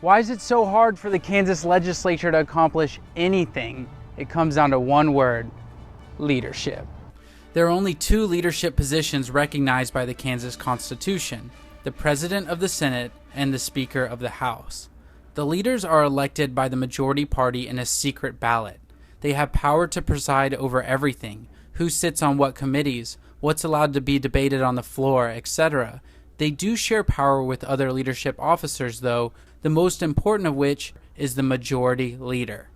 Why is it so hard for the Kansas legislature to accomplish anything? It comes down to one word: leadership. There are only two leadership positions recognized by the Kansas Constitution: the President of the Senate and the Speaker of the House. The leaders are elected by the majority party in a secret ballot. They have power to preside over everything: who sits on what committees, what's allowed to be debated on the floor, etc. They do share power with other leadership officers, though, the most important of which is the majority leader.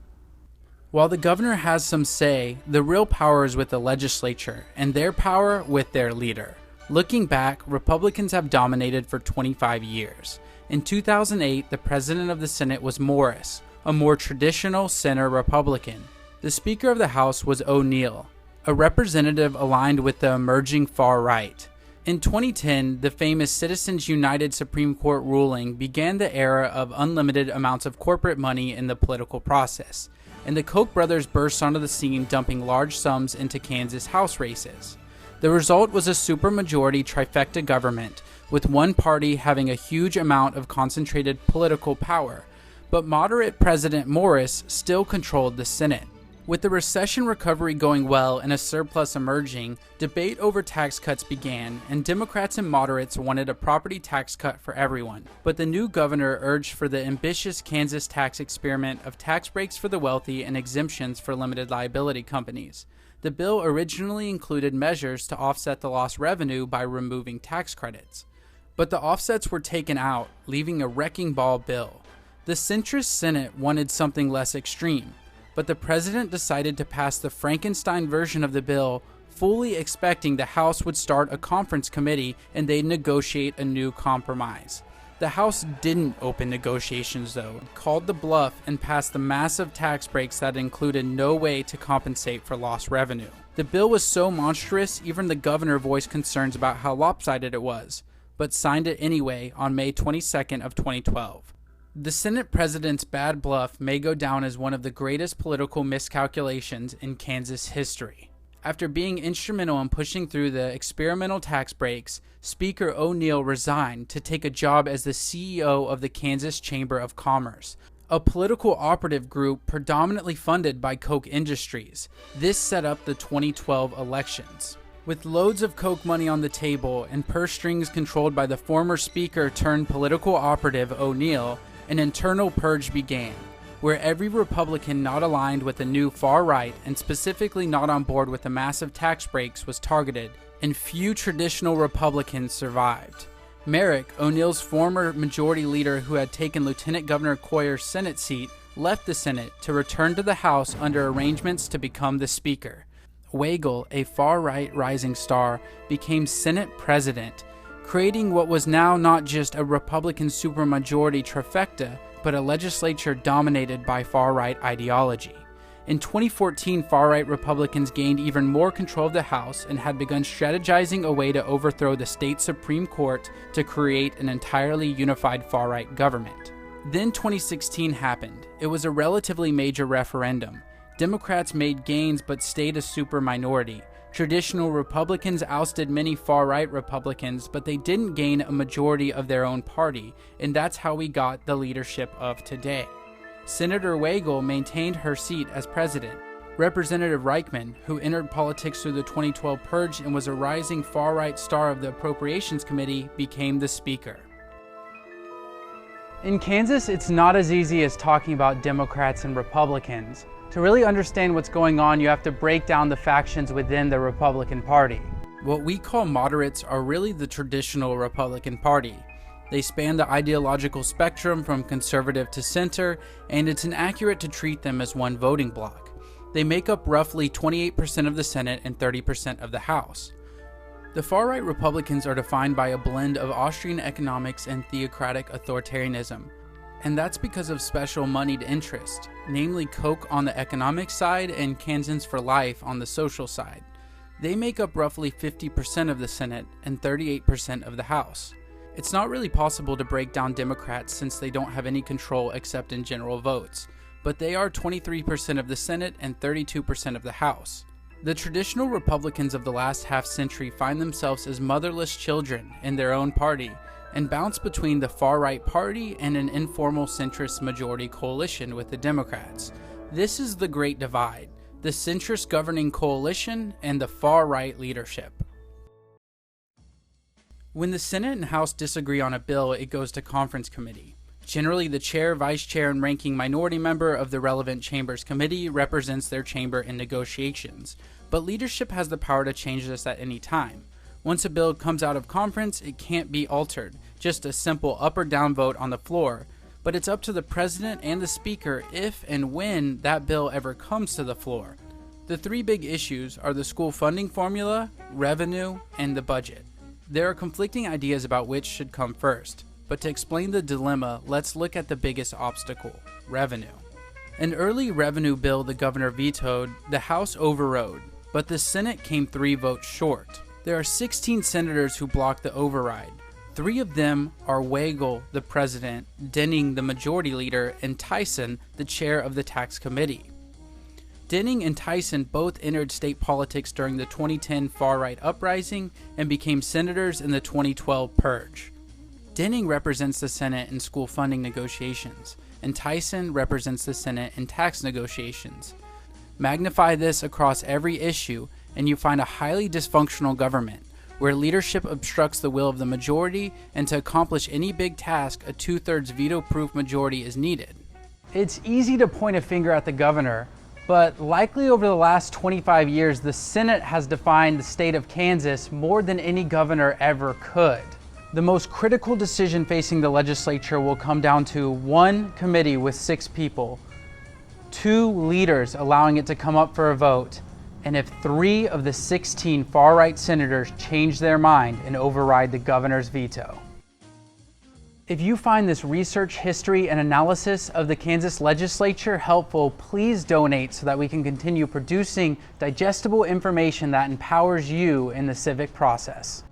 While the governor has some say, the real power is with the legislature, and their power with their leader. Looking back, Republicans have dominated for 25 years. In 2008, the president of the Senate was Morris, a more traditional center Republican. The Speaker of the House was O'Neill, a representative aligned with the emerging far right. In 2010, the famous Citizens United Supreme Court ruling began the era of unlimited amounts of corporate money in the political process, and the Koch brothers burst onto the scene, dumping large sums into Kansas House races. The result was a supermajority trifecta government, with one party having a huge amount of concentrated political power, but moderate President Morris still controlled the Senate. With the recession recovery going well and a surplus emerging, debate over tax cuts began, and Democrats and moderates wanted a property tax cut for everyone. But the new governor urged for the ambitious Kansas tax experiment of tax breaks for the wealthy and exemptions for limited liability companies. The bill originally included measures to offset the lost revenue by removing tax credits. But the offsets were taken out, leaving a wrecking ball bill. The centrist Senate wanted something less extreme, but the president decided to pass the Frankenstein version of the bill, fully expecting the House would start a conference committee and they'd negotiate a new compromise. The House didn't open negotiations though, called the bluff and passed the massive tax breaks that included no way to compensate for lost revenue. The bill was so monstrous, even the governor voiced concerns about how lopsided it was, but signed it anyway on May 22nd of 2012. The Senate president's bad bluff may go down as one of the greatest political miscalculations in Kansas history. After being instrumental in pushing through the experimental tax breaks, Speaker O'Neill resigned to take a job as the CEO of the Kansas Chamber of Commerce, a political operative group predominantly funded by Koch Industries. This set up the 2012 elections. With loads of Koch money on the table and purse strings controlled by the former speaker turned political operative O'Neill, an internal purge began, where every Republican not aligned with the new far right and specifically not on board with the massive tax breaks was targeted, and few traditional Republicans survived. Merrick, O'Neill's former majority leader who had taken Lieutenant Governor Coyer's Senate seat, left the Senate to return to the House under arrangements to become the Speaker. Weigel, a far-right rising star, became Senate President, creating what was now not just a Republican supermajority trifecta, but a legislature dominated by far-right ideology. In 2014, far-right Republicans gained even more control of the House and had begun strategizing a way to overthrow the state Supreme Court to create an entirely unified far-right government. Then 2016 happened. It was a relatively major referendum. Democrats made gains but stayed a super minority. Traditional Republicans ousted many far-right Republicans, but they didn't gain a majority of their own party, and that's how we got the leadership of today. Senator Weigel maintained her seat as president. Representative Reichman, who entered politics through the 2012 purge and was a rising far-right star of the Appropriations Committee, became the Speaker. In Kansas, it's not as easy as talking about Democrats and Republicans. To really understand what's going on, you have to break down the factions within the Republican Party. What we call moderates are really the traditional Republican Party. They span the ideological spectrum from conservative to center, and it's inaccurate to treat them as one voting bloc. They make up roughly 28% of the Senate and 30% of the House. The far-right Republicans are defined by a blend of Austrian economics and theocratic authoritarianism, and that's because of special moneyed interest, namely Koch on the economic side and Kansans for Life on the social side. They make up roughly 50% of the Senate and 38% of the House. It's not really possible to break down Democrats since they don't have any control except in general votes, but they are 23% of the Senate and 32% of the House. The traditional Republicans of the last half century find themselves as motherless children in their own party, and bounce between the far-right party and an informal centrist majority coalition with the Democrats. This is the Great Divide, the centrist governing coalition and the far-right leadership. When the Senate and House disagree on a bill, it goes to conference committee. Generally, the chair, vice chair, and ranking minority member of the relevant chamber's committee represents their chamber in negotiations, but leadership has the power to change this at any time. Once a bill comes out of conference, it can't be altered, just a simple up or down vote on the floor, but it's up to the president and the speaker if and when that bill ever comes to the floor. The three big issues are the school funding formula, revenue, and the budget. There are conflicting ideas about which should come first, but to explain the dilemma, let's look at the biggest obstacle: revenue. An early revenue bill the governor vetoed, the House overrode, but the Senate came 3 votes short. There are 16 senators who blocked the override. 3 of them are Weigel, the president, Denning, the majority leader, and Tyson, the chair of the tax committee. Denning and Tyson both entered state politics during the 2010 far-right uprising and became senators in the 2012 purge. Denning represents the Senate in school funding negotiations, and Tyson represents the Senate in tax negotiations. Magnify this across every issue, and you find a highly dysfunctional government, where leadership obstructs the will of the majority, and to accomplish any big task, a 2/3 veto-proof majority is needed. It's easy to point a finger at the governor, but likely over the last 25 years, the Senate has defined the state of Kansas more than any governor ever could. The most critical decision facing the legislature will come down to 1 committee with 6 people, 2 leaders allowing it to come up for a vote, and if 3 of the 16 far-right senators change their mind and override the governor's veto. If you find this research, history, and analysis of the Kansas legislature helpful, please donate so that we can continue producing digestible information that empowers you in the civic process.